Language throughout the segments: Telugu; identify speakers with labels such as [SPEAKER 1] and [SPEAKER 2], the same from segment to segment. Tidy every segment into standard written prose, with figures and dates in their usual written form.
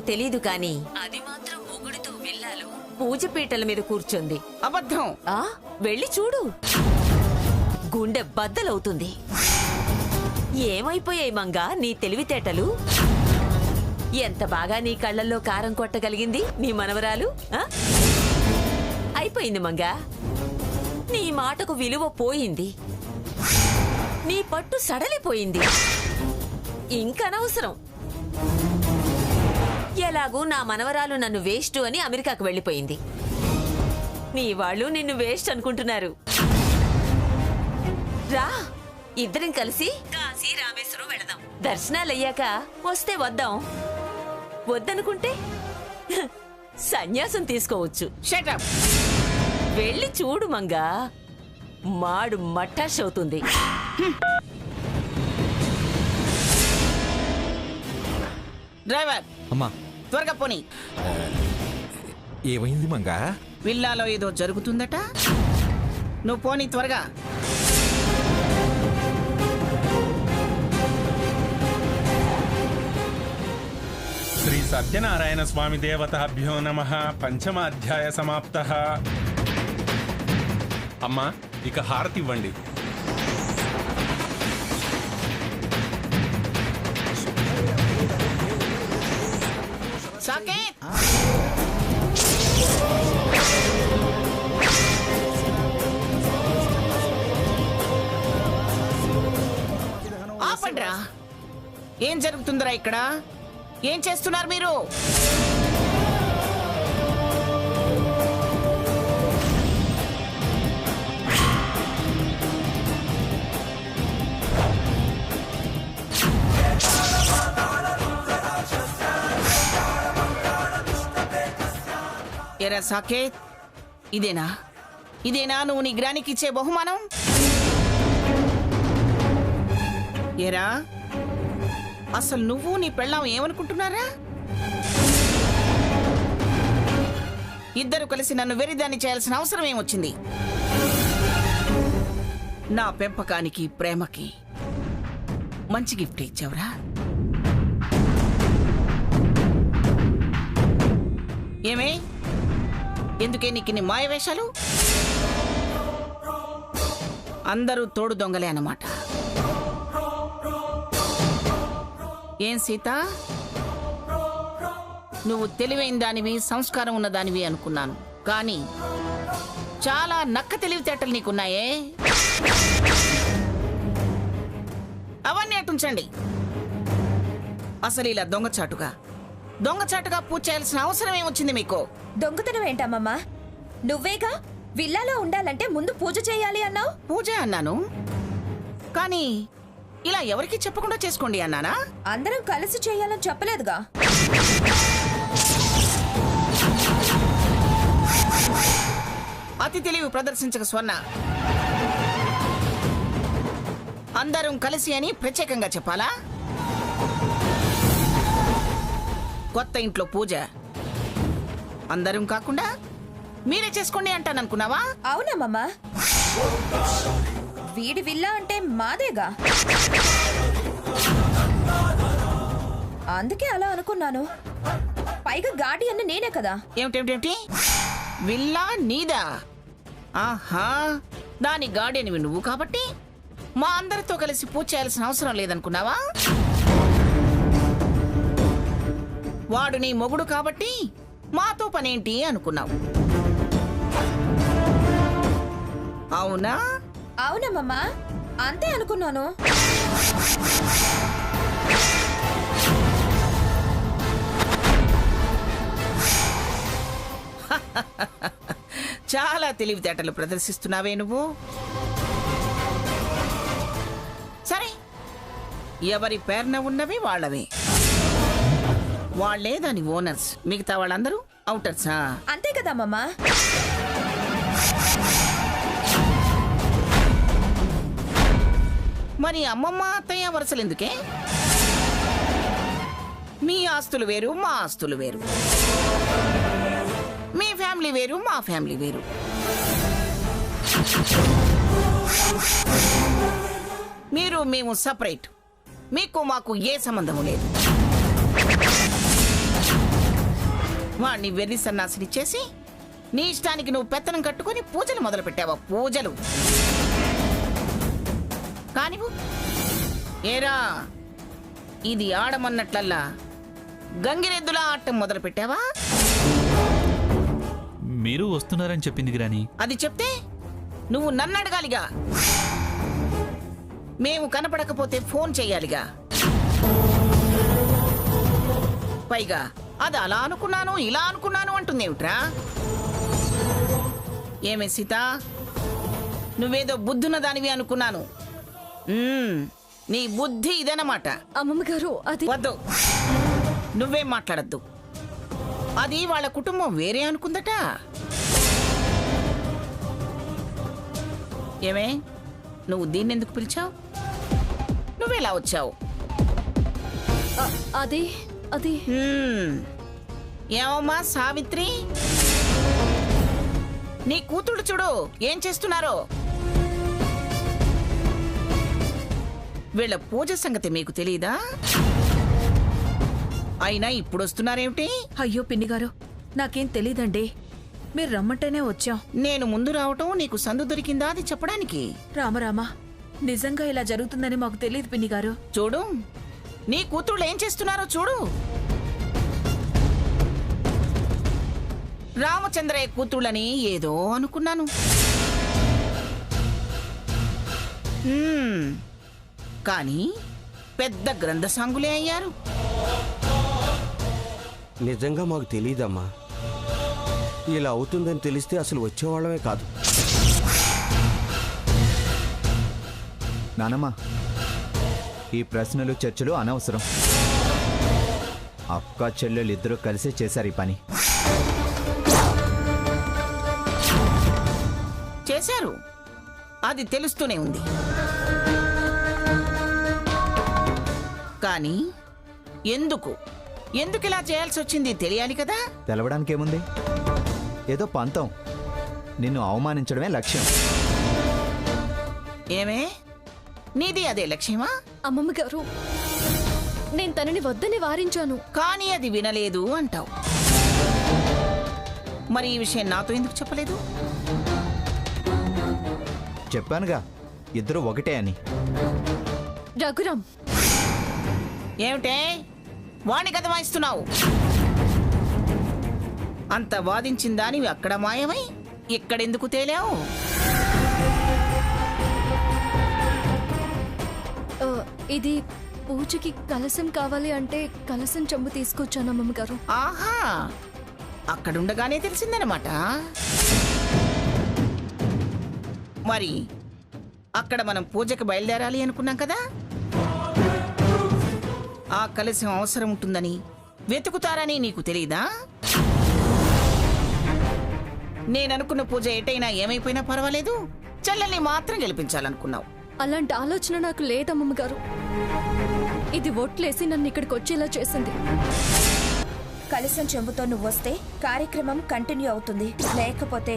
[SPEAKER 1] తెలీదు కాని అది మాత్రం మొగుడితో విల్లాలో పూజ పీటల మీద కూర్చుంది.
[SPEAKER 2] అబద్ధం.
[SPEAKER 1] వెళ్ళి చూడు, గుండె బద్దలవుతుంది. ఏమైపోయాయి మంగా నీ తెలివితేటలు? ఎంత బాగా నీ కళ్ళల్లో కారం కొట్టగలిగింది నీ మనవరాలు. అయిపోయింది మంగా, నీ మాటకు విలువ పోయింది, నీ పట్టు సడలిపోయింది. ఇంకనవసరం. ఎలాగూ నా మనవరాలు నన్ను వేస్ట్ అని అమెరికాకు వెళ్ళిపోయింది. నీ వాళ్ళు నిన్ను వేస్ట్ అనుకుంటున్నారు. రా, ఇద్దరం కలిసి కాశీ రామేశ్వరం వెళదాం. దర్శనాలయ్యాక వస్తే వద్దాం, వద్దనుకుంటే సన్యాసం తీసుకోవచ్చు.
[SPEAKER 2] Shut up.
[SPEAKER 1] వెళ్ళి చూడు మంగా, మాడు మట్టాష్ అవుతుంది.
[SPEAKER 2] డ్రైవర్
[SPEAKER 3] అమ్మా,
[SPEAKER 2] త్వరగా పోనీ.
[SPEAKER 3] ఏమైంది మంగా?
[SPEAKER 2] విల్లాలో ఏదో జరుగుతుందట, నువ్వు పోనీ త్వరగా.
[SPEAKER 4] శ్రీ సత్యనారాయణ స్వామి దేవతాభ్యో నమః. పంచమాధ్యాయ సమాప్తః. అమ్మా, ఇక హారతి ఇవ్వండి.
[SPEAKER 2] సాకేత్, ఆపండ్రా. ఏం జరుగుతుందిరా ఇక్కడ? ఏం చేస్తున్నారు మీరు? ఎరా సాకేత్, ఇదేనా నువ్వు నీ గ్రానికి ఇచ్చే బహుమానం? ఎరా, అసలు నువ్వు నీ పెళ్ళాం ఏమనుకుంటున్నారా? ఇద్దరు కలిసి నన్ను వెరిదాన్ని చేయాల్సిన అవసరం ఏమొచ్చింది? నా పెంపకానికి, ప్రేమకి మంచి గిఫ్ట్ ఇచ్చావురా. ఏమే, ఎందుకే నీకు నీ మాయవేషాలు? అందరూ తోడు దొంగలే అన్నమాట. ఏం సీత, నువ్వు తెలివైన దానివి, సంస్కారం ఉన్న దానివి అనుకున్నాను, కానీ చాలా నక్క తెలివితేటలు నీకున్నాయే. అవన్నీ అటుంచండి. అసలు ఇలా దొంగచాటుగా పూజ చేయాల్సిన అవసరం ఏమొచ్చింది మీకు?
[SPEAKER 5] దొంగతనం ఏంటమ్మమ్మా? నువ్వేగా విల్లాలో ఉండాలంటే ముందు పూజ చేయాలి అన్నావు.
[SPEAKER 2] పూజ అన్నాను, కానీ ఇలా ఎవరికి చెప్పకుండా చేసుకోండి అన్నానా?
[SPEAKER 5] అందరం కలిసి చేయాలని చెప్పలేదుగా.
[SPEAKER 2] అతి తెలివి ప్రదర్శించక స్వర్ణ. అందరం కలిసి అని ప్రత్యేకంగా చెప్పాలా? కొత్త ఇంట్లో పూజ అందరం కాకుండా మీరే చేసుకోండి అంటాననుకున్నావా?
[SPEAKER 5] అవునమ్మా, వీడి విల్లా అంటే మాదేగా, అందుకే అలా అనుకున్నాను. పైగా గార్డియన్ నేనే కదా.
[SPEAKER 2] ఏమిటేమిటేమిటి? విల్లా నీదా? ఆహా, దాని గార్డియన్ నువ్వు కాబట్టి మా అందరితో కలిసి పూజ చేయాల్సిన అవసరం లేదనుకున్నావా? వాడు నీ మొగుడు కాబట్టి మాతో పనేంటి అనుకున్నావు, అవునా?
[SPEAKER 5] అవునమ్మా, అంతే అనుకున్నాను.
[SPEAKER 2] చాలా తెలివితేటలు ప్రదర్శిస్తున్నావే నువ్వు. సరే, ఎవరి పేరున ఉన్నవి వాళ్ళవే. వాళ్లే దాని ఓనర్స్, మిగతా వాళ్ళందరూ అవుటర్సా?
[SPEAKER 5] అంతే కదమ్మా.
[SPEAKER 2] మరి అమ్మమ్మ అత్తయ్య వరుసలెందుకే? మీ ఆస్తులు వేరు, మా ఆస్తులు వేరు. మీ ఫ్యామిలీ వేరు, మా ఫ్యామిలీ వేరు. మీరు మేము సపరేట్. మీకు మాకు ఏ సంబంధము లేదు. వాణ్ణి వెర్రి సన్నాసిని చేసి నీ ఇష్టానికి నువ్వు పెత్తనం కట్టుకొని పూజలు మొదలు పెట్టావా? పూజలు కానివు. ఏరా, ఇది ఆడమన్నట్లల్లా గంగిరెద్దులా ఆటం మొదలు పెట్టావా?
[SPEAKER 3] మీరు వస్తున్నారని చెప్పింది గ్రాని.
[SPEAKER 2] అది చెప్తే నువ్వు నన్ను అడగాలిగా. మేము కనపడకపోతే ఫోన్ చెయ్యాలిగా. పైగా అది అలా అనుకున్నాను ఇలా అనుకున్నాను అంటుందేమిట్రా? ఏమే సీత, నువ్వేదో బుద్ధున్న దానివి అనుకున్నాను. నీ బుద్ధి ఇదన్నమాట.
[SPEAKER 5] అమ్మమ్మ గారు అది
[SPEAKER 2] వద్దు, నువ్వేం మాట్లాడద్దు. అది వాళ్ళ కుటుంబం వేరే అనుకుందట. ఏమే, నువ్వు దీన్ని ఎందుకు పిలిచావు? నువ్వెలా వచ్చావు?
[SPEAKER 5] అది అది
[SPEAKER 2] ఏమమ్మా సావిత్రి, నీ కూతుడు చూడు ఏం చేస్తున్నారో. వీళ్ళ పూజ సంగతి మీకు తెలీదా? అయినా ఇప్పుడు వస్తున్నారేమిటి?
[SPEAKER 6] అయ్యో పిన్నిగారు, నాకేం తెలీదండి. మీరు రమ్మంటేనే వచ్చాం.
[SPEAKER 2] నేను ముందు రావటం నీకు సందు దొరికిందా అది చెప్పడానికి?
[SPEAKER 6] రామరామా, నిజంగా ఇలా జరుగుతుందని మాకు తెలియదు పిన్నిగారు.
[SPEAKER 2] చూడు, నీ కూతుళ్ళు ఏం చేస్తున్నారో చూడు. రామచంద్రయ్య కూతుళ్ళని ఏదో అనుకున్నాను. కానీ పెద్ద గ్రంథసాంగులే అయ్యారు.
[SPEAKER 7] నిజంగా మాకు తెలియదమ్మా. ఇలా అవుతుందని తెలిస్తే అసలు వచ్చేవాళ్ళమే కాదు.
[SPEAKER 8] నానమ్మా, ఈ ప్రశ్నలు చర్చలు అనవసరం. అక్క చెల్లెలు ఇద్దరూ కలిసే చేశారు ఈ పని.
[SPEAKER 2] చేశారు, అది తెలుస్తూనే ఉంది. కానీ ఎందుకు ఇలా చేయాల్సి వచ్చింది తెలియాలి కదా.
[SPEAKER 8] తెలవడానికేముంది? ఏదో పంతం, నిన్ను అవమానించడమే లక్ష్యం.
[SPEAKER 2] ఏమే, నీది అదే లక్ష్యమా?
[SPEAKER 5] అమ్మమ్మ గారు, నేను తనని వద్దని వారించాను.
[SPEAKER 2] కానీ అది వినలేదు అంటావు. మరి ఈ విషయం నాతో ఎందుకు చెప్పలేదు?
[SPEAKER 8] చెప్పానుగా, ఇద్దరు ఒకటే అని.
[SPEAKER 5] రఘురాం,
[SPEAKER 2] ఏమిటే వాణ్ణి కథ వాయిస్తున్నావు? అంత వాదించిందా నీవు అక్కడ మాయమై ఇక్కడెందుకు తేలావు?
[SPEAKER 5] ఇది పూజకి కలసం కావాలి అంటే కలసం చెంబు తీసుకొచ్చాను అమ్మమ్మ గారు.
[SPEAKER 2] ఆహా, అక్కడుండగానే తెలిసిందనమాట. మరి అక్కడ మనం పూజకి బయలుదేరాలి అనుకున్నాం కదా. ఆ కలశం అవసరం ఉంటుందని వెతుకుతారని నీకు తెలీదా? నేననుకున్న పూజ ఎటైనా ఏమైపోయినా పర్వాలేదు, చెల్లెల్ని మాత్రం గెలిపించాలనుకున్నావు.
[SPEAKER 5] అలాంటి ఆలోచన నాకు లేదమ్మమ్మ గారు. ఇది ఒట్లేసి నన్ను ఇక్కడికి వచ్చేలా చేసింది.
[SPEAKER 9] కలసం చెంబుతో నువ్వు వస్తే కార్యక్రమం కంటిన్యూ అవుతుంది, లేకపోతే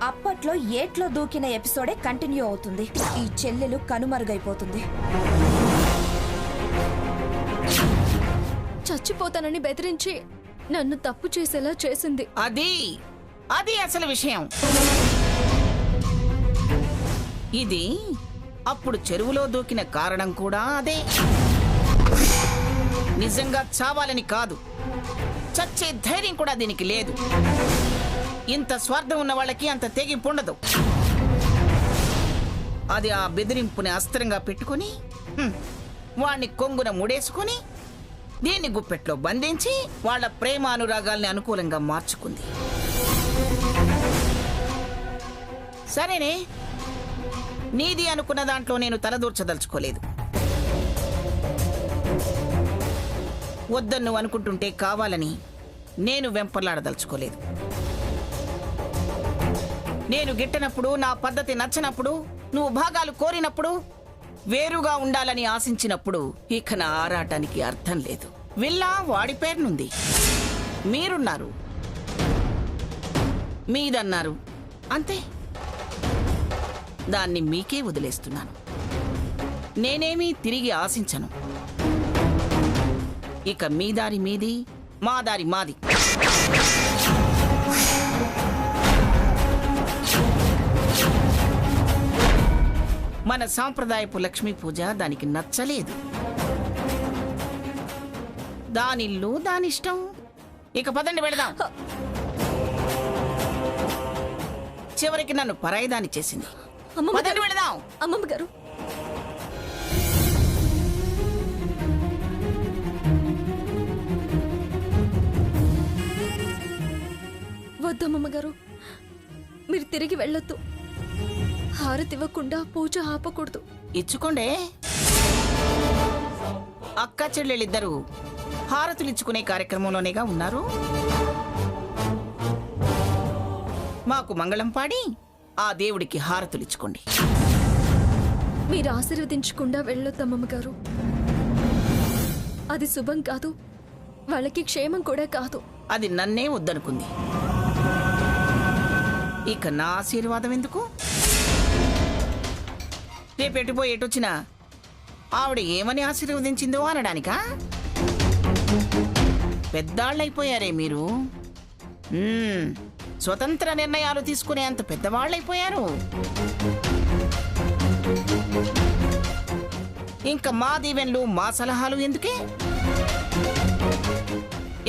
[SPEAKER 9] అప్పట్లో ఏట్లో దూకిన ఎపిసోడే కంటిన్యూ అవుతుంది. ఈ చెల్లెలు కనుమరుగైపోతుంది.
[SPEAKER 5] చచ్చిపోతానని బెదిరించి నన్ను తప్పు చేసేలా చేసింది.
[SPEAKER 2] అది అసలు విషయం. ఇది అప్పుడు చెరువులో దూకిన కారణం కూడా అదే. నిజంగా చావాలని కాదు, చచ్చే ధైర్యం కూడా దీనికి లేదు. ఇంత స్వార్థం ఉన్న వాళ్ళకి అంత తెగింపు ఉండదు. అది ఆ బెదిరింపుని అస్త్రంగా పెట్టుకుని వాణ్ణి కొంగున ముడేసుకుని దీన్ని గుప్పెట్లో బంధించి వాళ్ళ ప్రేమ అనురాగాల్ని అనుకూలంగా మార్చుకుంది. సరేనే, నీది అనుకున్న దాంట్లో నేను తలదూర్చదలుచుకోలేదు. వద్దని నువ్వు అనుకుంటుంటే కావాలని నేను వెంపర్లాడదలుచుకోలేదు. నేను గిట్టనప్పుడు, నా పద్ధతి నచ్చనప్పుడు, నువ్వు భాగాలు కోరినప్పుడు, వేరుగా ఉండాలని ఆశించినప్పుడు ఇక నా ఆరాటానికి అర్థం లేదు. విల్లా వాడి పేరునుంది, మీరున్నారు, మీదన్నారు, అంతే. దాన్ని మీకే వదిలేస్తున్నాను. నేనేమీ తిరిగి ఆశించను. ఇక మీ దారి మీది, మా దారి మాది. మన సాంప్రదాయపు లక్ష్మీ పూజ దానికి నచ్చలేదు. దానిల్లు దానిష్టం. ఇక పదండి వెళదాం. చివరికి నన్ను పరాయిదాని చేసింది. పదండి వెళదాం.
[SPEAKER 5] అమ్మమ్మ గారు, వద్దమ్మమ్మ గారు, మీరు తిరిగి వెళ్ళొద్దు. హారతి ఇవ్వకుండా పూజ ఆపకూడదు.
[SPEAKER 2] ఇచ్చుకోండే. అక్క చెల్లెళ్ళిద్దరూ హారతులిచ్చుకునే కార్యక్రమంలోనేగా ఉన్నారు. మాకు మంగళం పాడి ఆ దేవుడికి హారతులిచ్చుకోండి.
[SPEAKER 5] మీరు ఆశీర్వదించకుండా వెళ్ళొద్దమ్మమ్మ గారు. అది శుభం కాదు, వాళ్ళకి క్షేమం కూడా కాదు.
[SPEAKER 2] అది నన్నే వద్దనుకుంది. ఇక నా ఆశీర్వాదం ఎందుకు? రేపెట్టుపోయి ఎటొచ్చినా ఆవిడ ఏమని ఆశీర్వదించిందో అనడానికా? పెద్దాళ్ళైపోయారే మీరు. స్వతంత్ర నిర్ణయాలు తీసుకునే అంత పెద్దవాళ్ళైపోయారు. ఇంకా మా దీవెన్లు మా సలహాలు ఎందుకే?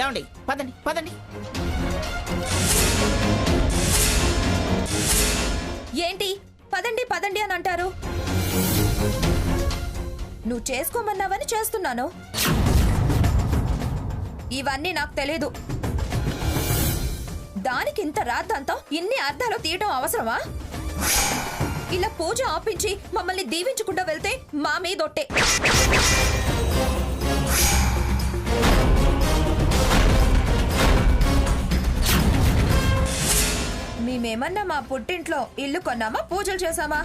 [SPEAKER 2] ఏమండి, పదండి పదండి.
[SPEAKER 9] ఏంటి పదండి పదండి అని అంటారు? నువ్వు చేసుకోమన్నావని చేస్తున్నాను. ఇవన్నీ నాకు తెలీదు. దానికి ఇంత రాద్దంతా ఇన్ని అర్థాలు తీయటం అవసరమా? ఇలా పూజ ఆపించి మమ్మల్ని దీవించకుండా వెళ్తే మా మీదొట్టే. మేమేమన్నా మా పుట్టింట్లో ఇల్లు కొన్నామా, పూజలు చేశామా?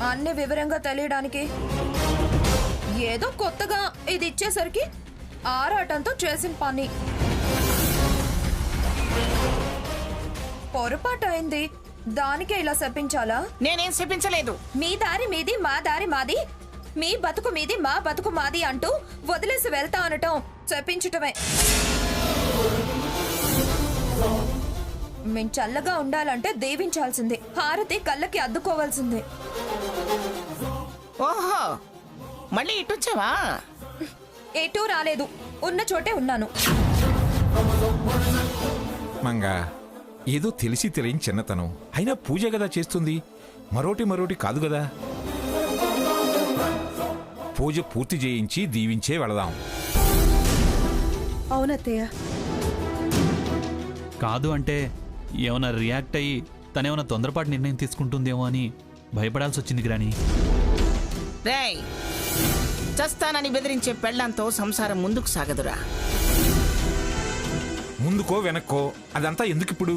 [SPEAKER 9] అన్ని వివరంగా తెలియడానికి ఏదో కొత్తగా ఇది ఇచ్చేసరికి ఆరాటంతో చేసిన పని. పొరపాటు అయింది, దానికే ఇలా శపించాలా?
[SPEAKER 2] నేనేం శపించలేదు.
[SPEAKER 9] మీ దారి మీది, మా దారి మాది, మీ బతుకు మీది, మా బతుకు మాది అంటూ వదిలేసి వెళ్తా అనటం శపించటమే. మేం చల్లగా ఉండాలంటే దీవించాల్సిందే, హారతి కళ్ళకి అద్దుకోవాల్సిందే.
[SPEAKER 2] ఓహో, మళ్ళీ ఇటొచ్చావా?
[SPEAKER 9] ఎటూ రాలేదు, ఉన్న చోటే ఉన్నాను.
[SPEAKER 10] మంగా, ఏదో తెలిసి తెలియని చిన్నతనం అయినా పూజ కదా చేస్తుంది, మరోటి కాదు కదా. పూజ పూర్తి చేయించి దీవించే వెళదాం.
[SPEAKER 6] అవునత్తయ్య.
[SPEAKER 3] కాదు అంటే ఏమైనా రియాక్ట్ అయ్యి తనేమైనా తొందరపాటు నిర్ణయం తీసుకుంటుందేమో అని భయపడాల్సి వచ్చింది గ్రాని.
[SPEAKER 2] రేయ్, చస్తానని బెదిరించే పెళ్ళంతో సంసారం ముందుకు సాగదురా.
[SPEAKER 10] ముందుకో వెనక్కో అదంతా ఎందుకిప్పుడు?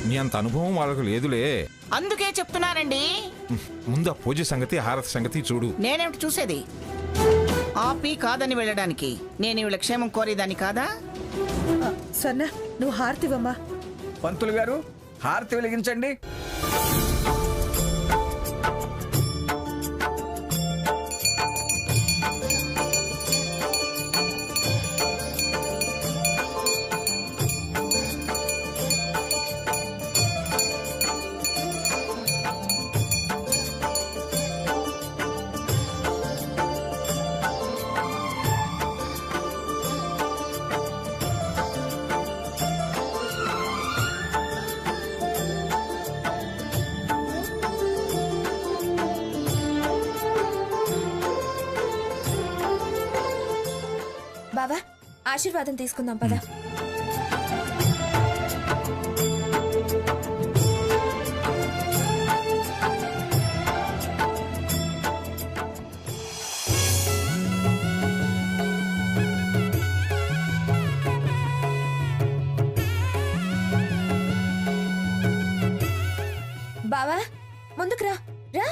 [SPEAKER 10] నీ అంత అనుభవం వాళ్ళకు లేదులే.
[SPEAKER 2] అందుకే చెప్తున్నానండి.
[SPEAKER 10] ముందు ఆ పూజ సంగతి, హారతి సంగతి చూడు.
[SPEAKER 2] నేనేమిటి చూసేది? ఆపి కాదని వెళ్ళడానికి నేను వీళ్ళ క్షేమం కోరేదాన్ని కాదా?
[SPEAKER 6] స్వర్ణ, నువ్వు హారతివమ్మా.
[SPEAKER 11] పంతులు గారు, హారతి వెలిగించండి.
[SPEAKER 9] బావా, ఆశీర్వాదం తీసుకుందాం పదా. బావా, ముందుకు రా రా.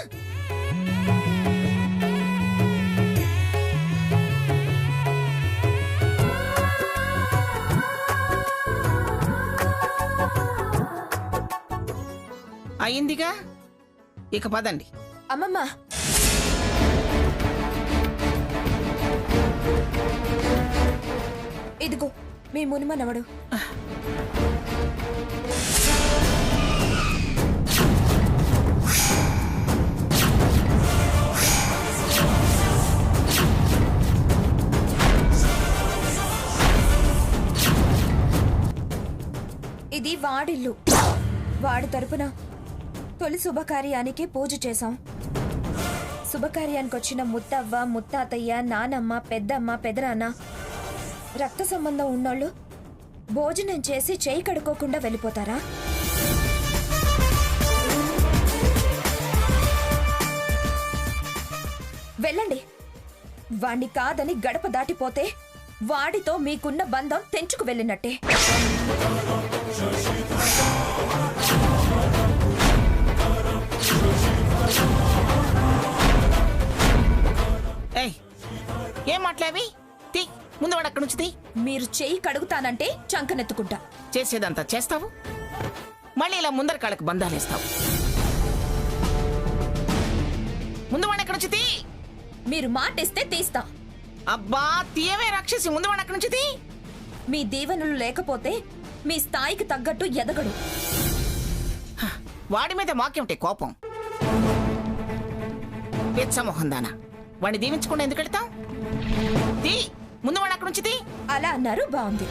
[SPEAKER 2] అయిందిగా, ఇక పదండి.
[SPEAKER 9] అమ్మమ్మ, ఇదిగో మీ మునిమనవడు. ఇది వాడిల్లు. వాడి తరపున తొలి శుభకార్యానికి పూజ చేశాం. శుభకార్యానికి వచ్చిన ముత్తవ్వ, ముత్తాతయ్య, నానమ్మ, పెద్దమ్మ, పెదనాన్న, రక్త సంబంధం ఉన్నోళ్ళు భోజనం చేసి చేయి కడుక్కోకుండా వెళ్ళిపోతారా? వెళ్ళండి. వాణ్ణి కాదని గడప దాటిపోతే వాడితో మీకున్న బంధం తెంచుకు వెళ్ళినట్టే.
[SPEAKER 2] ఏం మాట్లావి? తీ ముందు వాడు అక్కడి నుంచి తీ.
[SPEAKER 9] మీరు చెయ్యి కడుగుతానంటే చంకనెత్తుకుంటా.
[SPEAKER 2] చేసేదంతా చేస్తావు, మళ్ళీ ఇలా ముందర కాళ్ళకి బంధాలేస్తావు. ముందు వాడు అక్కడి నుంచి తీ.
[SPEAKER 9] మీరు మాటిస్తే తీస్తా.
[SPEAKER 2] అబ్బా తీయవే రాక్షసి, ముందు వాడు అక్కడి నుంచి తీ.
[SPEAKER 9] మీ దీవెనలు లేకపోతే మీ స్థాయికి తగ్గట్టు ఎదగడు.
[SPEAKER 2] వాడి మీద మాకేమిటే కోపం? పెచ్చమోహందానా, వాడిని దీవించకుండా ఎందుకు వెళ్తాం? తీ ముందు వాడు అక్కడి నుంచి తీ.
[SPEAKER 9] అలా అన్నారు, బాగుంది.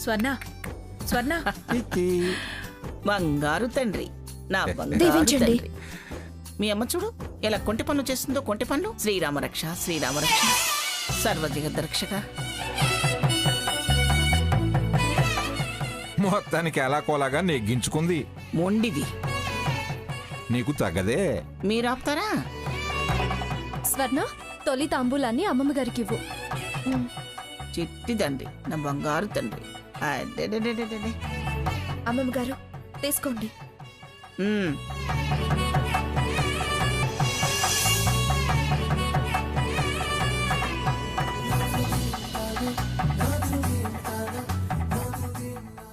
[SPEAKER 6] స్వర్ణ, స్వర్ణ,
[SPEAKER 2] బంగారు తండ్రి, నా బంగారు
[SPEAKER 9] దీవించండి.
[SPEAKER 2] తండ్రి. మీ అమ్మ చూడు ఎలా కొంటి పనులు చేస్తుందో. కొంటి పనులు. శ్రీరామరక్ష, శ్రీరామరక్ష, సర్వజగద్రక్షక.
[SPEAKER 10] మొత్తానికి ఎలా కోలాగా నెగ్గించుకుంది.
[SPEAKER 2] మొండిది.
[SPEAKER 10] నీకు తగ్గదే.
[SPEAKER 2] మీరు ఆపుతారా?
[SPEAKER 5] స్వర్ణ, తొలి తాంబూలాన్ని అమ్మమ్మ గారికి ఇవ్వు.
[SPEAKER 2] చిట్టి తండ్రి, నా బంగారు తండ్రి. అడెడెడెడెడె.
[SPEAKER 5] అమ్మమ్మ గారు తీసుకోండి.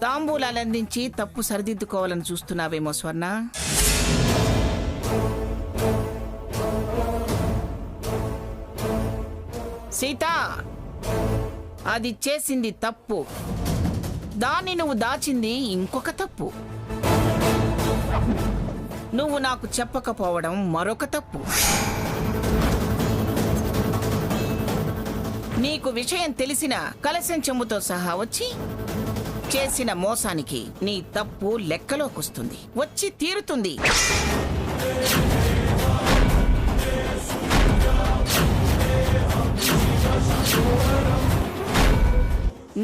[SPEAKER 2] తాంబూలాలందించి తప్పు సరిదిద్దుకోవాలని చూస్తున్నావేమో స్వర్ణ. సీత, అది చేసింది తప్పు, దాన్ని నువ్వు దాచింది ఇంకొక తప్పు. నువ్వు నాకు చెప్పకపోవడం మరొక తప్పు. నీకు విషయం తెలిసిన కలశం చెంబుతో సహా వచ్చి చేసిన మోసానికి నీ తప్పు లెక్కలోకొస్తుంది, వచ్చి తీరుతుంది.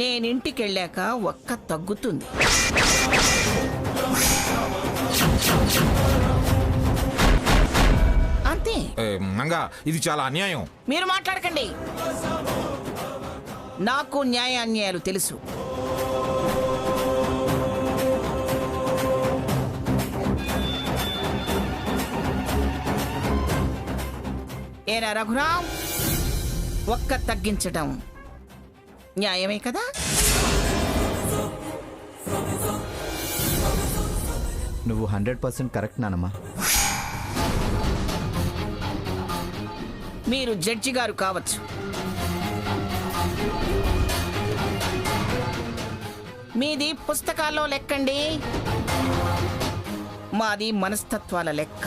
[SPEAKER 2] నేనింటికెళ్ళాక ఒక్క తగ్గుతుంది. అంతే.
[SPEAKER 10] మంగా, ఇది చాలా అన్యాయం.
[SPEAKER 2] మీరు మాట్లాడకండి. నాకు న్యాయ అన్యాయాలు తెలుసు. ఏరా రఘురాం, ఒక్క తగ్గించడం న్యాయమే కదా?
[SPEAKER 8] నువ్వు 100% కరెక్ట్ నానమ్మా.
[SPEAKER 2] మీరు జడ్జి గారు కావచ్చు, మీది పుస్తకాల్లో లెక్కండి, మాది మనస్తత్వాల లెక్క.